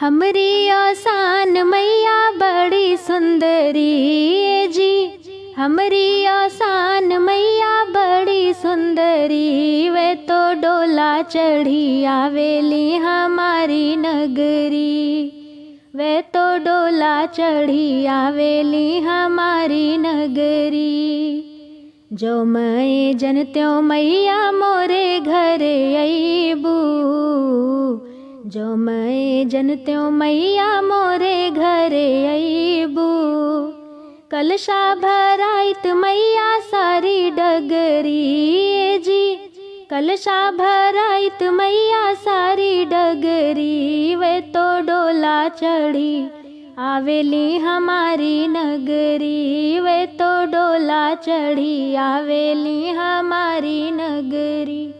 हमरी आसान मैया बड़ी सुंदरी जी। हमरी आसान मैया बड़ी सुंदरी, वे तो डोला चढ़ी आवेली हमारी नगरी। वे तो डोला चढ़ी आवेली हमारी नगरी। जो मैं जनत्यों मैया मोरे घरे अईबू। जो मैं जनत्यों मैया मोरे घरे अईबू। कलशा भराइत मैया सारी डगरी जी। कलशा भराइत मैया सारी डगरी, वे तो डोला चढ़ी आवेली हमारी नगरी। वे तो डोला चढ़ी आवेली हमारी नगरी।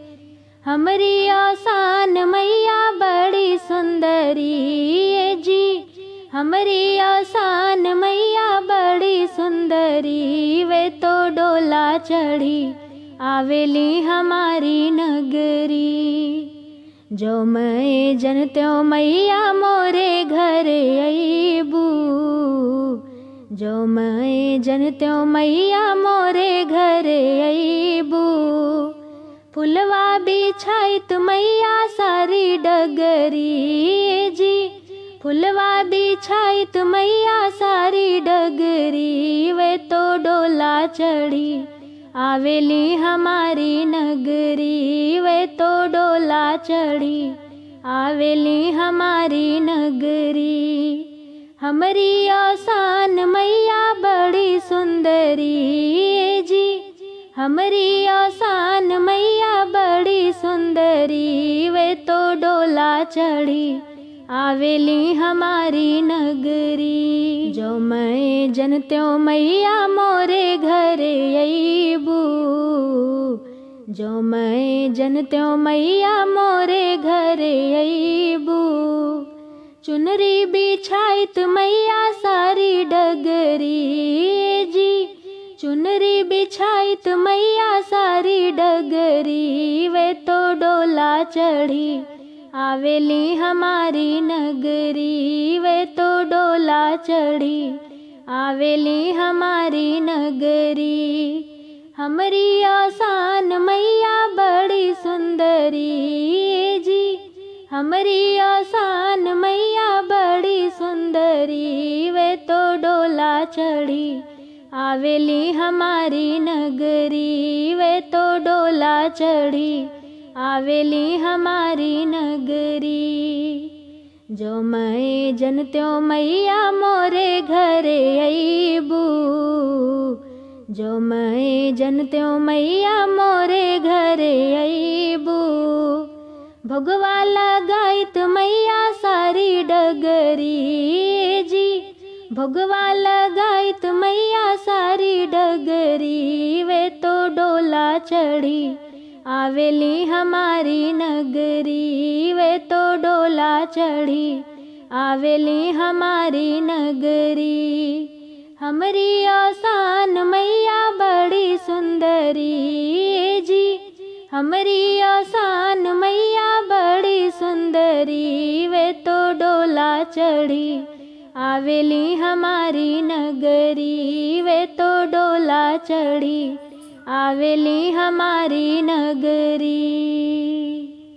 हमरी आसान मैया बड़ी सुंदरी जी। हमरी आसान मैया बड़ी सुंदरी, वे तो डोला चढ़ी आवेली हमारी नगरी। जो मैं जनत्यों मैया मोरे घरे अईबू। जो मैं जनत्यों मैया मोरे घरे अईबू। फुलवा बिछाइत मैया सारी डगरी जी। फुलवा बिछाइत मैया सारी डगरी, वे तो डोला चढ़ी आवेली हमारी नगरी। वे तो डोला चढ़ी आवेली हमारी नगरी। हमरी आसान मैया बड़ी सुंदरी जी। हमरी आसान मैया बड़ी सुंदरी, वे तो डोला चढ़ी आवेली हमारी नगरी। जो मैं जनत्यों मैया मोरे घरे अईबू। जो मैं जनत्यों मैया मोरे घरे अईबू। चुनरी बिछाइत मैया सारी डगरी जी। चुनरी बिछाइत मैया सारी डगरी, वे तो डोला चढ़ी आवेली हमारी नगरी। वे तो डोला चढ़ी आवेली हमारी नगरी। हमरी आसान मैया बड़ी सुंदरी जी। हमरी आसान मैया बड़ी सुंदरी, वे तो डोला चढ़ी आवेली हमारी नगरी। वे तो डोला चढ़ी आवेली हमारी नगरी। जो मैं जनत्यों मैया मोरे घरे अईबू। जो मैं जनत्यों मैया मोरे घरे अईबू। भोगवा लगाइत मैया सारी डगरी जी। भोगवा लगाइत मैया सारी डगरी, वे तो डोला चढ़ी आवेली हमारी नगरी। वे तो डोला चढ़ी आवेली हमारी नगरी। हमरी आसान मैया बड़ी सुंदरी जी। हमरी आसान मैया बड़ी सुंदरी, वे तो डोला चढ़ी आवेली हमारी नगरी। वे तो डोला चढ़ी आवेली हमारी नगरी।